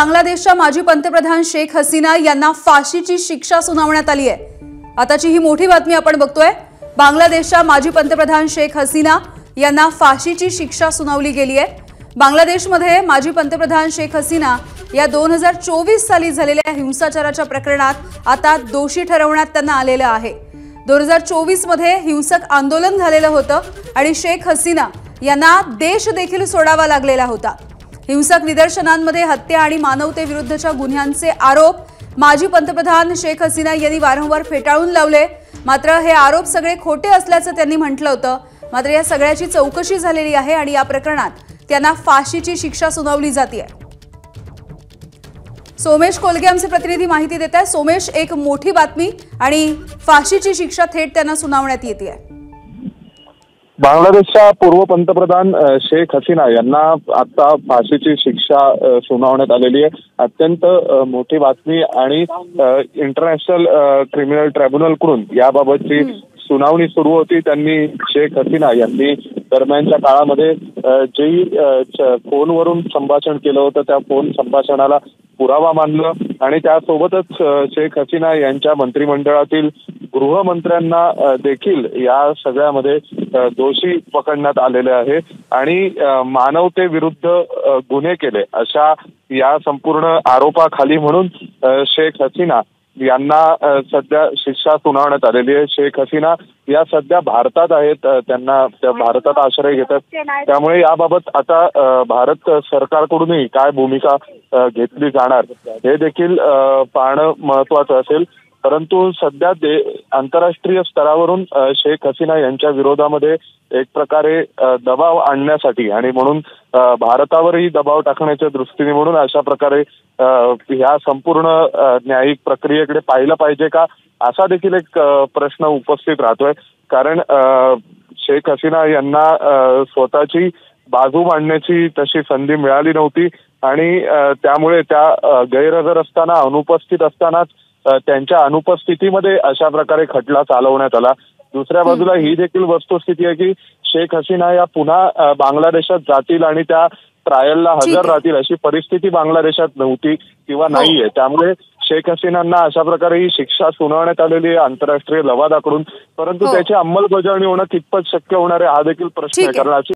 बांगलादेशच्या माजी पंतप्रधान शेख हसीना यांना फाशीची शिक्षा सुनावण्यात आली आहे। आताची ही मोठी बातमी आपण बघतोय। बांगलादेशच्या माजी पंतप्रधान शेख हसीना यांना फाशीची शिक्षा सुनावली गेली आहे। बांगलादेशमध्ये माजी पंतप्रधान शेख हसीना या 2024 साली झालेल्या हिंसाचाराच्या प्रकरणात आता दोषी ठरवण्यात त्यांना आलेलं आहे। 2024 मध्ये हिंसक आंदोलन झालेलं होतं आणि शेख हसीना यांना देश देखील सोडावा लागलेला होता। हिंसक निदर्शनांमध्ये हत्या आणि मानवतेविरुद्धच्या गुन्ह्यांचे आरोप माजी पंतप्रधान शेख हसीना यांनी वारंवार फेटाळून लावले। मात्र हे आरोप सगळे खोटे असल्याचं त्यांनी म्हटलं होतं। मात्र या सगळ्याची चौकशी झालेली आहे आणि या प्रकरणात त्यांना फाशीची शिक्षा सुनावली जाते। सोमेश कोलगे आमचे प्रतिनिधी माहिती देत आहेत। सोमेश, एक मोठी बातमी आणि फाशीची शिक्षा थेट त्यांना सुनावण्यात येते। बांगलादेशच्या पूर्व पंतप्रधान शेख हसीना यांना आता फाशीची शिक्षा सुनावण्यात आलेली आहे। अत्यंत मोठी बातमी आणि इंटरनॅशनल क्रिमिनल ट्रिब्युनलकडून याबाबतची सुनावणी सुरू होती। त्यांनी शेख हसीना यांनी दरम्यानच्या काळामध्ये जे फोनवरून संभाषण केलं होतं त्या फोन संभाषणाला पुरावा मानलं आणि त्यासोबतच शेख हसीना यांच्या मंत्रिमंडळातील गृहमंत्र्यांना देखील या सगळ्यामध्ये दोषी पकडण्यात आलेले आहे आणि मानवतेविरुद्ध गुन्हे केले अशा या संपूर्ण आरोपाखाली म्हणून शेख हसीना यांना सध्या शिक्षा सुनावण्यात आलेली आहे। शेख हसीना या सध्या भारतात आहेत, त्यांना त्या भारतात आश्रय घेतात। त्यामुळे याबाबत आता भारत सरकारकडूनही काय भूमिका घेतली जाणार हे देखील पाहणं महत्त्वाचं असेल। परंतु सध्या आंतरराष्ट्रीय स्तरावरून शेख हसीना यांच्या विरोधामध्ये एक प्रकारे दबाव आणण्यासाठी आणि म्हणून भारतावरही दबाव टाकण्याच्या दृष्टीने म्हणून अशा प्रकारे ह्या संपूर्ण न्यायिक प्रक्रियेकडे पाहिलं पाहिजे का असा देखील एक प्रश्न उपस्थित राहतोय। कारण शेख हसीना यांना स्वतःची बाजू मांडण्याची तशी संधी मिळाली नव्हती आणि त्यामुळे त्या गैरहजर असताना अनुपस्थित असतानाच त्यांच्या अनुपस्थितीमध्ये अशा प्रकारे खटला चालवण्यात आला। दुसऱ्या बाजूला ही देखील वस्तुस्थिती आहे की शेख हसीना या पुन्हा बांगलादेशात जातील आणि त्या ट्रायलला हजर राहतील अशी परिस्थिती बांगलादेशात नव्हती किंवा नाहीये। त्यामुळे शेख हसीनांना अशा प्रकारे ही शिक्षा सुनावण्यात आलेली आहे आंतरराष्ट्रीय लवादाकडून। परंतु त्याची अंमलबजावणी होणं कितपत शक्य होणार आहे हा देखील प्रश्न आहे। कारण